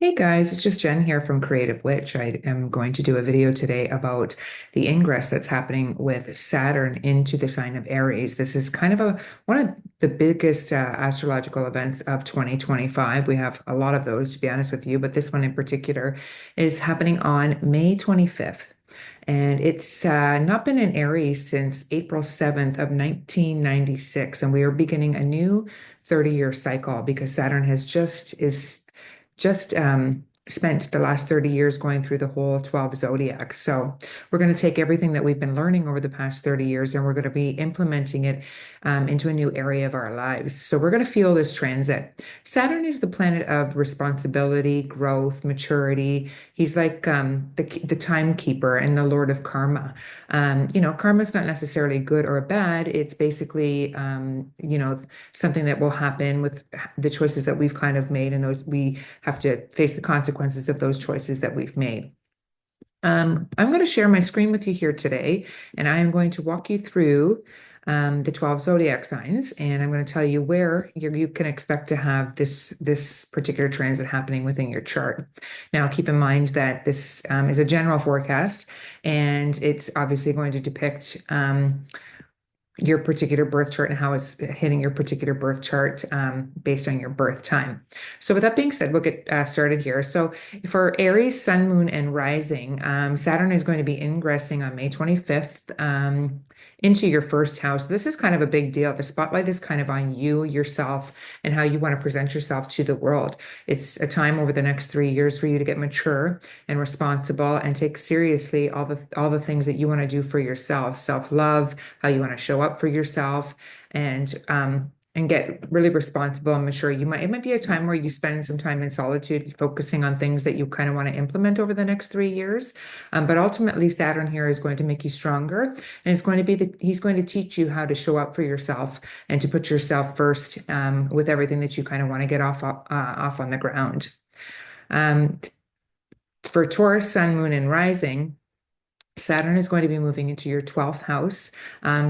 Hey guys, it's just Jen here from Creative Witch. I am going to do a video today about the ingress that's happening with Saturn into the sign of Aries. This is kind of one of the biggest astrological events of 2025. We have a lot of those, to be honest with you, but this one in particular is happening on May 25th. And it's not been in Aries since April 7th of 1996. And we are beginning a new 30-year cycle because Saturn has just spent the last 30 years going through the whole 12 zodiacs. So we're going to take everything that we've been learning over the past 30 years and we're going to be implementing it into a new area of our lives. So we're going to feel this transit. Saturn is the planet of responsibility, growth, maturity. He's like the timekeeper and the Lord of karma. Karma is not necessarily good or bad. It's basically, something that will happen with the choices that we've kind of made, and those we have to face the consequences of those choices that we've made. I'm going to share my screen with you here today, and I am going to walk you through the 12 zodiac signs, and I'm going to tell you where you can expect to have this particular transit happening within your chart. Now, keep in mind that this is a general forecast, and it's obviously going to depict your particular birth chart and how it's hitting your particular birth chart based on your birth time. So with that being said, we'll get started here. So for Aries, Sun, Moon, and Rising, Saturn is going to be ingressing on May 25th into your first house. This is kind of a big deal. The spotlight is kind of on you, yourself, and how you want to present yourself to the world. It's a time over the next 3 years for you to get mature and responsible and take seriously all the things that you want to do for yourself, self-love, how you want to show up for yourself, and get really responsible and mature. It might be a time where you spend some time in solitude, focusing on things that you kind of want to implement over the next 3 years. But ultimately, Saturn here is going to make you stronger, and he's going to teach you how to show up for yourself and to put yourself first with everything that you kind of want to get off on the ground. Um, for Taurus, Sun, Moon, and Rising, Saturn is going to be moving into your 12th house.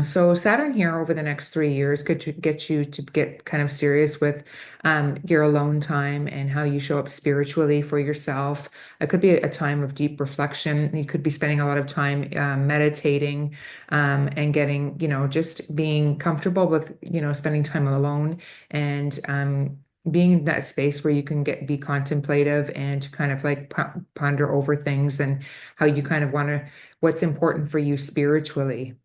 So Saturn here over the next 3 years could get you to get kind of serious with your alone time and how you show up spiritually for yourself. It could be a time of deep reflection. You could be spending a lot of time meditating and getting, just being comfortable with, spending time alone and being in that space where you can be contemplative and kind of like ponder over things and how you kind of want to what's important for you spiritually.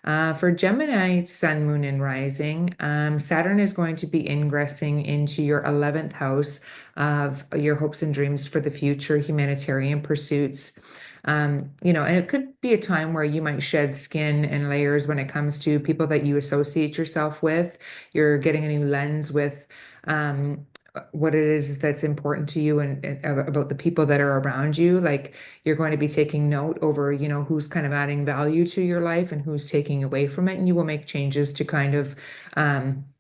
For Gemini, Sun, Moon, and Rising, Saturn is going to be ingressing into your 11th house of your hopes and dreams for the future, humanitarian pursuits. And it could be a time where you might shed skin and layers when it comes to people that you associate yourself with. You're getting a new lens with um, what it is that's important to you and about the people that are around you. Like you're going to be taking note over, who's kind of adding value to your life and who's taking away from it. And you will make changes to kind of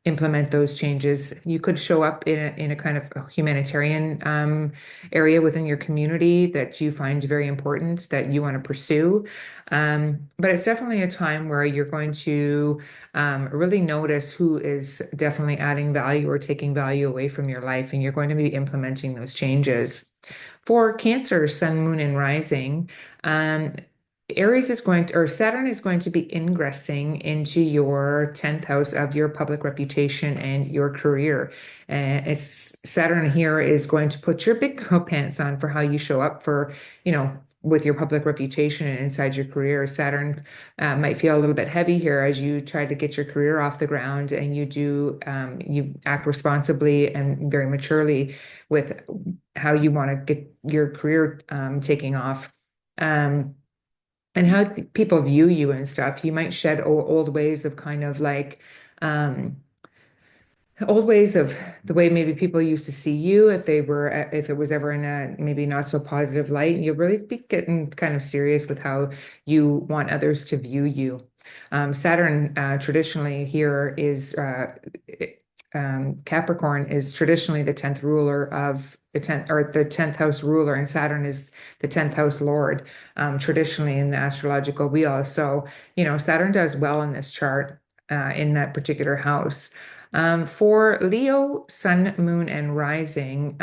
implement those changes. You could show up in a kind of humanitarian area within your community that you find very important that you want to pursue. But it's definitely a time where you're going to really notice who is definitely adding value or taking value away from your life, and you're going to be implementing those changes. For Cancer, Sun, Moon, and Rising, Saturn is going to be ingressing into your 10th house of your public reputation and your career. Saturn here is going to put your big girl pants on for how you show up for, with your public reputation and inside your career. Saturn might feel a little bit heavy here as you try to get your career off the ground and you act responsibly and very maturely with how you want to get your career taking off. And how people view you and stuff. You might shed old ways of kind of like um, old ways of the way maybe people used to see you if it was ever in a maybe not so positive light. You'll really be getting kind of serious with how you want others to view you. Saturn traditionally here is Capricorn is traditionally the 10th ruler of the 10th house ruler, and Saturn is the 10th house lord, traditionally in the astrological wheel. So, Saturn does well in this chart, in that particular house. For Leo, Sun, Moon, and Rising,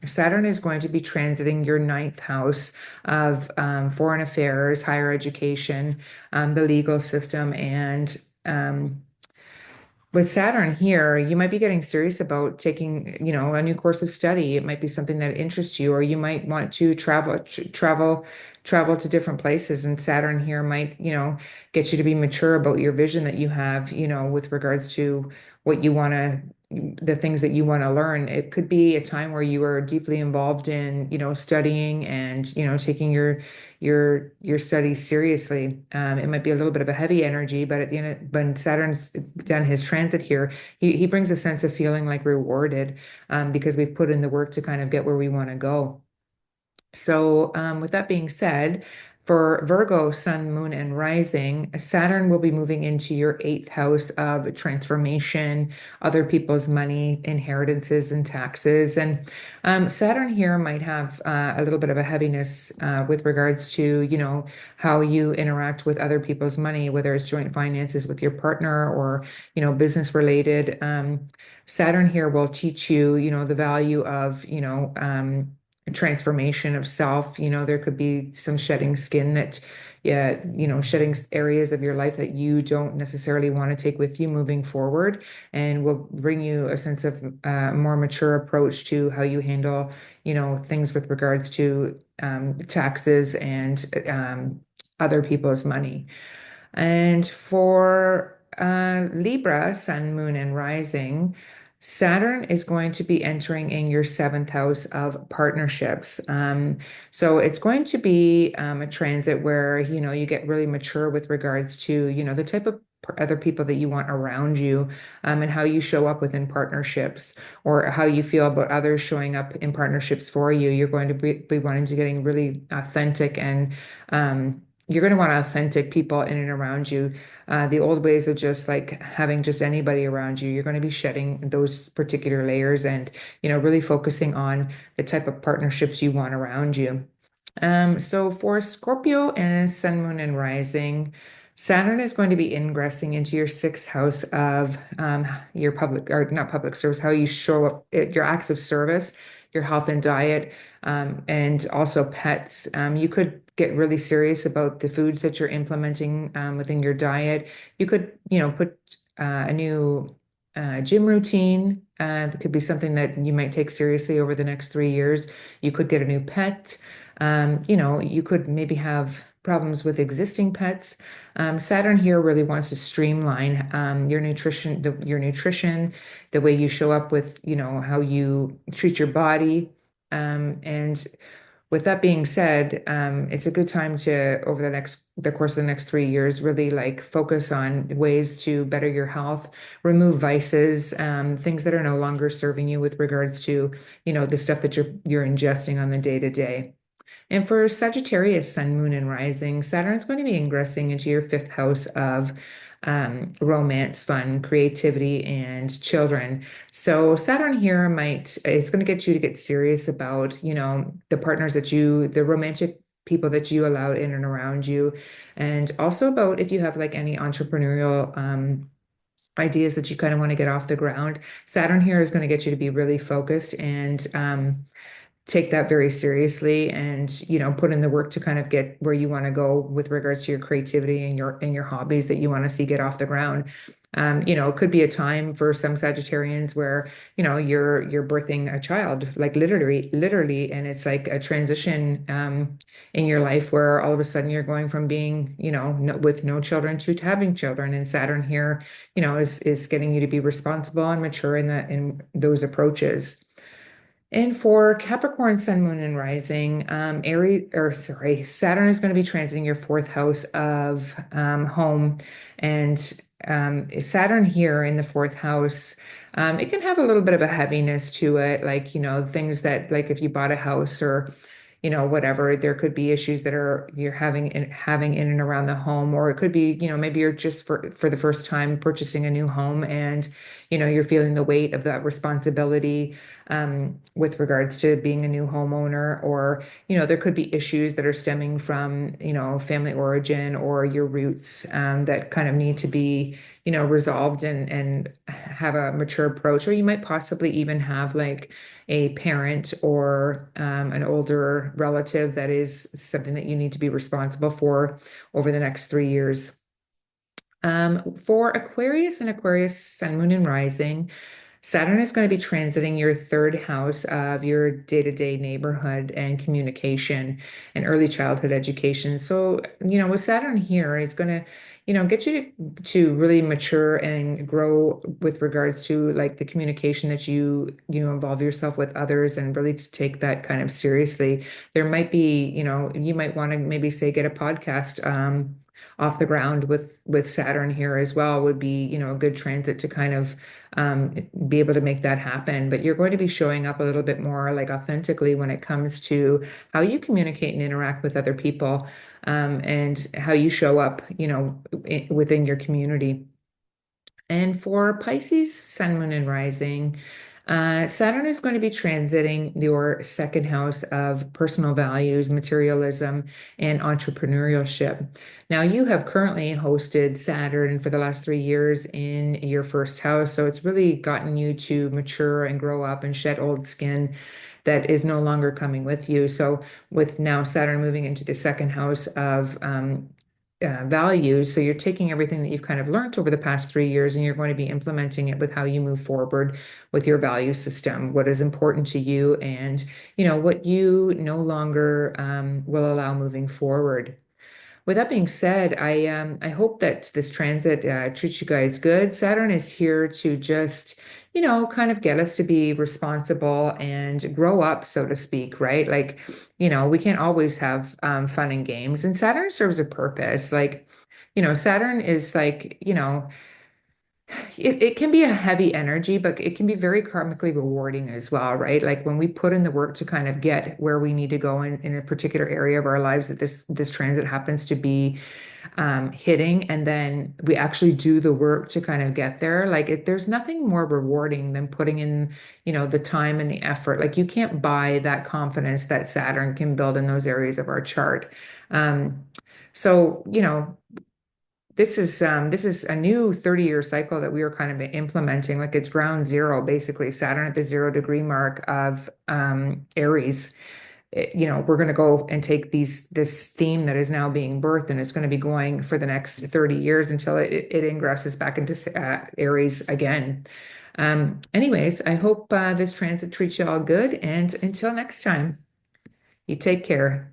Saturn is going to be transiting your ninth house of foreign affairs, higher education, the legal system, and with Saturn here, you might be getting serious about taking, a new course of study. It might be something that interests you, or you might want to travel to different places. And Saturn here might, get you to be mature about your vision that you have, with regards to what you want to, the things that you want to learn. It could be a time where you are deeply involved in, studying and, taking your studies seriously. It might be a little bit of a heavy energy, but at the end, when Saturn's done his transit here, he brings a sense of feeling like rewarded, because we've put in the work to kind of get where we want to go. So, with that being said, for Virgo, Sun, Moon, and Rising, Saturn will be moving into your eighth house of transformation, other people's money, inheritances, and taxes. And Saturn here might have a little bit of a heaviness with regards to, how you interact with other people's money, whether it's joint finances with your partner or, business related. Saturn here will teach you, the value of, transformation of self. There could be some shedding skin that, yeah, shedding areas of your life that you don't necessarily want to take with you moving forward, and will bring you a sense of more mature approach to how you handle, things with regards to taxes and other people's money. And for Libra, Sun, Moon, and Rising, Saturn is going to be entering in your seventh house of partnerships. So it's going to be a transit where, you get really mature with regards to, the type of other people that you want around you, and how you show up within partnerships, or how you feel about others showing up in partnerships for you. You're going to be wanting to getting really authentic, and you're going to want authentic people in and around you. The old ways of just like having just anybody around you, you're going to be shedding those particular layers, and, really focusing on the type of partnerships you want around you. So for Scorpio and Sun, Moon, and Rising, Saturn is going to be ingressing into your sixth house of your public, or not public service, how you show up, your acts of service, your health and diet, and also pets. You could get really serious about the foods that you're implementing within your diet. You could, put a new gym routine. That could be something that you might take seriously over the next 3 years. You could get a new pet. You could maybe have problems with existing pets. Saturn here really wants to streamline your nutrition, the way you show up with, how you treat your body. And with that being said, it's a good time to, over the course of the next 3 years, really like focus on ways to better your health, remove vices, things that are no longer serving you with regards to, the stuff that you're ingesting on the day to day. And for Sagittarius, Sun, Moon, and Rising, Saturn is going to be ingressing into your fifth house of romance, fun, creativity, and children. So Saturn here is going to get you to get serious about, the romantic people that you allow in and around you, and also about if you have like any entrepreneurial ideas that you kind of want to get off the ground. Saturn here is going to get you to be really focused and take that very seriously, and put in the work to kind of get where you want to go with regards to your creativity and your hobbies that you want to see get off the ground. It could be a time for some Sagittarians where, you're birthing a child, like literally, and it's like a transition in your life where all of a sudden you're going from being, with no children to having children. And Saturn here, is getting you to be responsible and mature in those approaches. And for Capricorn, Sun, Moon, and Rising, Saturn is going to be transiting your fourth house of home. And Saturn here in the fourth house, it can have a little bit of a heaviness to it. Like, things that, like if you bought a house or, whatever, there could be issues that you're having in and around the home, or it could be, maybe you're just for the first time purchasing a new home, and you're feeling the weight of that responsibility with regards to being a new homeowner, or, there could be issues that are stemming from, family origin or your roots that kind of need to be, resolved and have a mature approach. Or you might possibly even have like a parent or an older relative that is something that you need to be responsible for over the next 3 years. For Aquarius and Aquarius Sun, Moon, and Rising, Saturn is going to be transiting your third house of your day-to-day neighborhood and communication and early childhood education. So, with Saturn here, is going to, get you to really mature and grow with regards to like the communication that you involve yourself with others, and really to take that kind of seriously. There might be, you might want to maybe say get a podcast off the ground with Saturn here as well, would be, a good transit to kind of be able to make that happen. But you're going to be showing up a little bit more like authentically when it comes to how you communicate and interact with other people, and how you show up, within your community. And for Pisces, Sun, Moon, and Rising, Saturn is going to be transiting your second house of personal values, materialism, and entrepreneurship. Now, you have currently hosted Saturn for the last 3 years in your first house. So it's really gotten you to mature and grow up and shed old skin that is no longer coming with you. So, with now Saturn moving into the second house of values. So you're taking everything that you've kind of learned over the past 3 years, and you're going to be implementing it with how you move forward with your value system, what is important to you, and what you no longer will allow moving forward. With that being said, I hope that this transit treats you guys good. Saturn is here to just, kind of get us to be responsible and grow up, so to speak, right? Like, we can't always have fun and games, and Saturn serves a purpose. Like, Saturn is like, it can be a heavy energy, but it can be very karmically rewarding as well, right? Like when we put in the work to kind of get where we need to go in a particular area of our lives that this transit happens to be hitting, and then we actually do the work to kind of get there. Like there's nothing more rewarding than putting in, the time and the effort. Like you can't buy that confidence that Saturn can build in those areas of our chart. Um, so, this is a new 30-year cycle that we are kind of implementing. Like it's ground zero, basically, Saturn at the 0 degree mark of Aries. We're going to go and take this theme that is now being birthed, and it's going to be going for the next 30 years until it ingresses back into Aries again. Anyways, I hope this transit treats you all good, and until next time, you take care.